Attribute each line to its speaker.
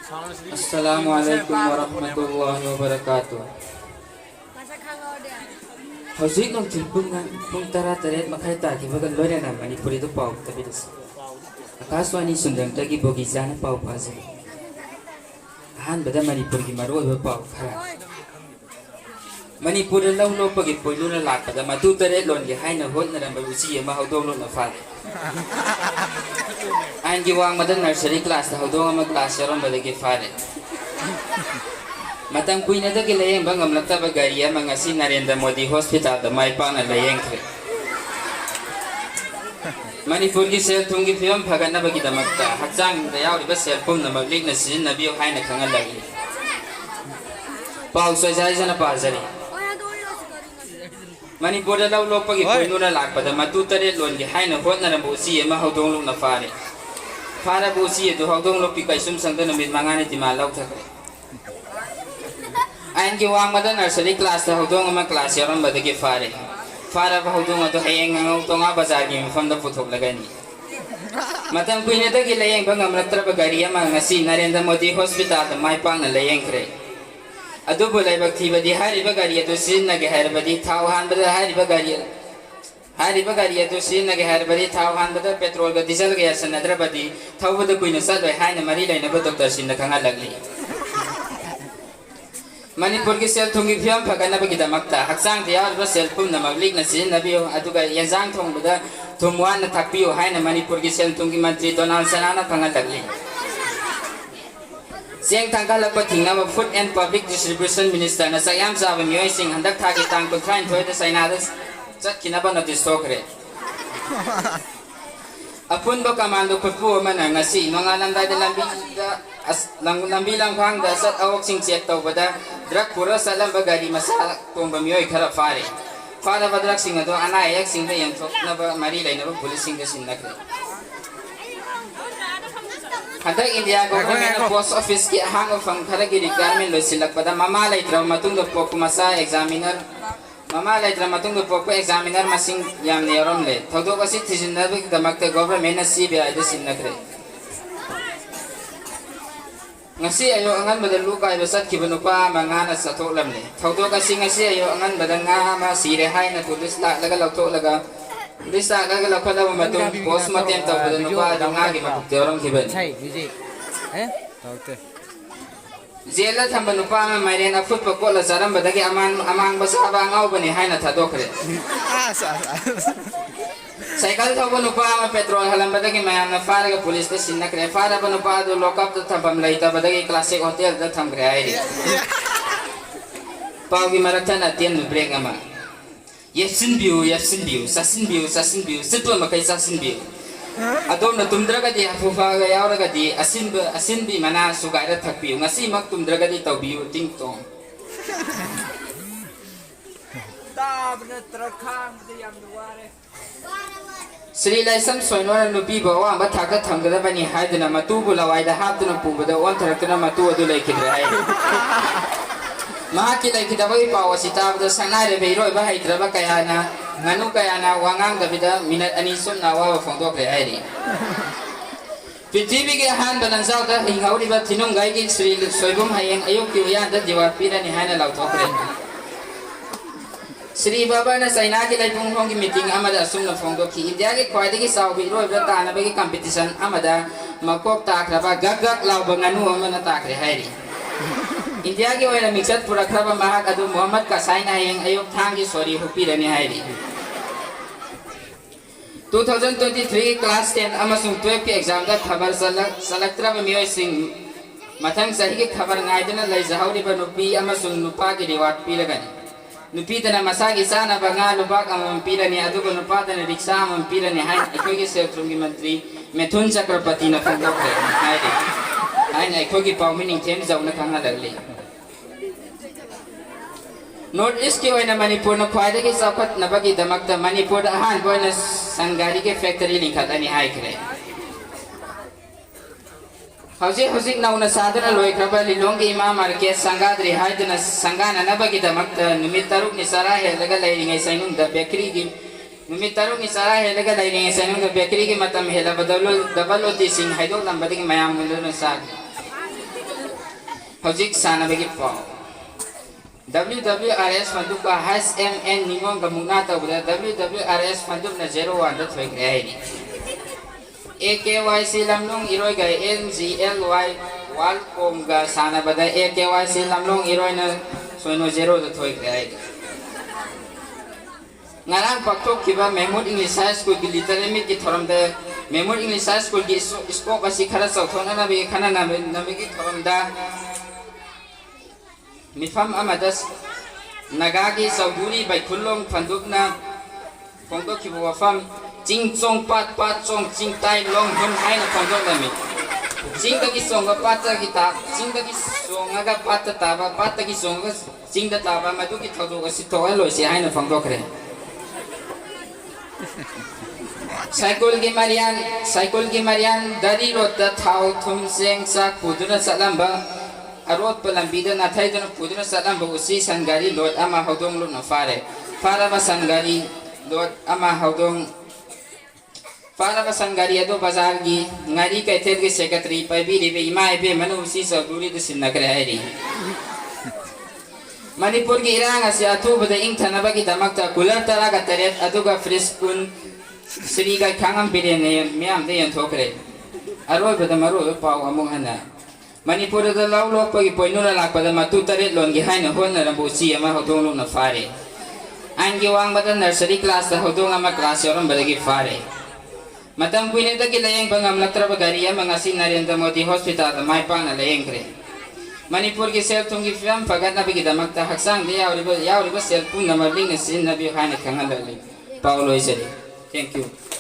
Speaker 1: Assalamualaikum warahmatullahi wabarakatuh. Hojik nong pung tara taret makai taki bagan lore na Manipuri to pau tabidas. Akaswani sundang tagi bogi jana pau pase. Han bada Manipur ki maro iba pau khara. Manipur lau lo pagi poilu na lak pada matu taret lon ki hai na hot na ram usi ma hodong lo na fa. An gi wang madan nursery class ta hodong ma class yaron bada ki fare. Matang kuina da gilayeng bang amlata bagariya mangasi Narendra Modi Hospital da mai pa na layeng kre. Manipur ki sel thungi film phagan na bagi damakta hakjang da yaw riba sel pum na maglik na sin na biyo hai na khangal lagi. Pau so jai jana pa jari. Manipur da law lo pagi poinu na lak pada matu tare lon gi hai na hot na rambu si ma hodong lu na fare. Fara bu si do hodong lo pi kai sum sang da na mit mangani ti ma law thakre. Ayan ki wang madan nursery class ta hodong ama class yaron badagi fare ba hodong ato hayeng ngau to nga bazar gi mfam da puthok lagani matang kuina da gi layeng bang amratra bagari ama ngasi Narendra Modi Hospital da mai pang na layeng kre adu bolai bakti badi hari bagari to sin na ge har badi thau han bada hari bagari to sin na ge har badi thau han bada petrol ga diesel ga yasan nadra badi thau bada kuina sa doi hai na mari lai na ba doctor sin na khanga lagli Manipur ki sel thungi phiam phagana bagi damakta haksang dia ba sel pum na maglik na sin na biyo aduga yanjang thong bada thumwan na thakpiyo hai na Manipur ki sel thungi mantri Donald Sanana phangal lagli Siang tangkal lakpa thingna ba Food and Public Distribution Minister na sayam sa ba miyoi sing handak thagi tang ko train thoi da sainada chat kinaba notice tokre Apun ba kamando pagpo man na ngasi mga landay da lambi lang khang da sat awak sing check taw bada drug pura salam bagari masa tong bamyoy khara fare ba drug sing ado ana yak sing da yang thok na ba mari lai na ba police sing da sin nakre hadak India government post office ki hang of ang khara gi requirement lo silak pada mama lai traw matung do pok masa examiner Mama lai drama tung do pok examiner masing yam nerom le thodo kasi thijin na bi damak te government na CBI da sin nakre ngasi ayo angan badalu ka ibasat kibanu pa mangana sa tholam le thodo kasi ngasi ayo angan badanga ma sire hai na tulis la laga lauto laga lisa laga lakala matung postmortem taw badanu pa danga gi mapteorong kiban Jela thamba nupa ma mairena phut pakol la saram badagi amang basa ba ngau bani haina thadokre Cycle thaba nupa ma petrol halam badagi mayam na fara ga police ta sinakre fara ba nupa do lokap ta thambam laita badagi classic hotel da thamgre ai Pagi maraktan atien nu break ama Yasin biu sasin biu sitwa makai sasin biu Adom na tumdraga di hafufa ga yaura ga di asin bi mana sugaira thakpiu ngasi mak tumdraga di tawbiu tingtong tabna trakhang de yam duare Sri Laisam soinora nupi bawa amba thaka thamgada bani haidna matu bulawai da hatna pubada on tharakna matu adu laikidra ai Mahaki laikida bai pawasita da sanare beiroi ba haidra ba kayana nganu kayana wangang dabida minat anisun nawa fongdok le airi Prithibi ke han banansau da hingauri ba thinung gai gi Sri Soibum hayeng ayok ki uyan da diwat pira ni hana lau thokre Sri Baba na Saina ki laipung hong ki meeting amada asum na fongdok ki India ke khwai gi sau bi roi ba ta na ba ki competition amada makok ta khraba gag lau ba nganu amana ta kre hairi India ki oina mixat pura khraba mahak adu Muhammad Kasai na hayeng ayok thang gi sorry hupira ni hairi 2023 class 10 amasung 12 ki exam da khabar salaktra ba miyoi sing mathang sahi ki khabar ngaidana lai jahauri ba nupi amasung nupa ki reward pilagani nupi tana masagi sana ba nga lupak amam pilani adu ko nupa tana riksa amam pilani hai ikoi ki seltrum ki mantri Methun Chakrabarti na phongdok re hai de hai na ikoi ki pawmining them jauna khanga lagli North East ki oina Manipur na khwai ki sapat na bagi damakta Manipur ahan boina sangari ke factory lingkhat ani hai kre Hojik nauna sadana loi kraba lilong ki imam market sangadri haidna sangana na bagi damakta numit taruk ni sara he laga lairingai sainung da bakery gi numit taruk ni sara he laga lairingai sainung da bakery gi matam hela badalo double oti sing haidok lambadi ki mayam mundu na sag hojik sanabagi pau WWRS fanduka HSMN nimong gamuna tabda WWRS fanduk na 01 da thoik ai AKYC lamlong iroi ga NGLY Walcom ga sanabada AKYC lamlong iroi na soino 0 da thoik ai ngarang paktok kiba Mahmud English High School ki literary ki thoramda Mahmud English High School ki scope asi khara chawthona na bi khana na bi ki thoramda mifam amadas nagagi sauduri bai khulong phandukna phongtok ki wafam ching chong pat pat chong ching tai long hun hai na phongtok na mi ching da ki song ga pat ki ta ching da ki song ga pat ta ba pat ki song ga ching da ta ba ma du ki thodu ga si to lo si hai na phongtok re Cycle ki Marian dari road da thau thum seng sak puduna salamba arot palambida na thai dana puduna salamba usi sangari load ama hodong lo na fare para ba sangari load ama hodong para ba sangari ado bazar gi ngari kai ther gi secretary pai bi ri be imai be manu usi saburi de sinakre hai Manipur ki irang asi atu bada ing thanaba ki damakta kular tara ka taret aduga fresh kun Sri ga khangam birene miam de yan thokre aroi bada maru pau amung hana Manipur da law lok pagi poinura lak pada matu taret lon gi haina hon na rambu si ama hodong lu na fare angi wang bada nursery class da hodong ama class yoram bada gi fare matam puine da ki layeng bangam laktra bagari ama ngasi Narendra Modi hospital da mai pang na layeng kre Manipur ki sel tungi film pagat na bigi damak ta haksang de yauri ba sel pun na marling na sin na bi haina khangal le Paulo iseri Thank you.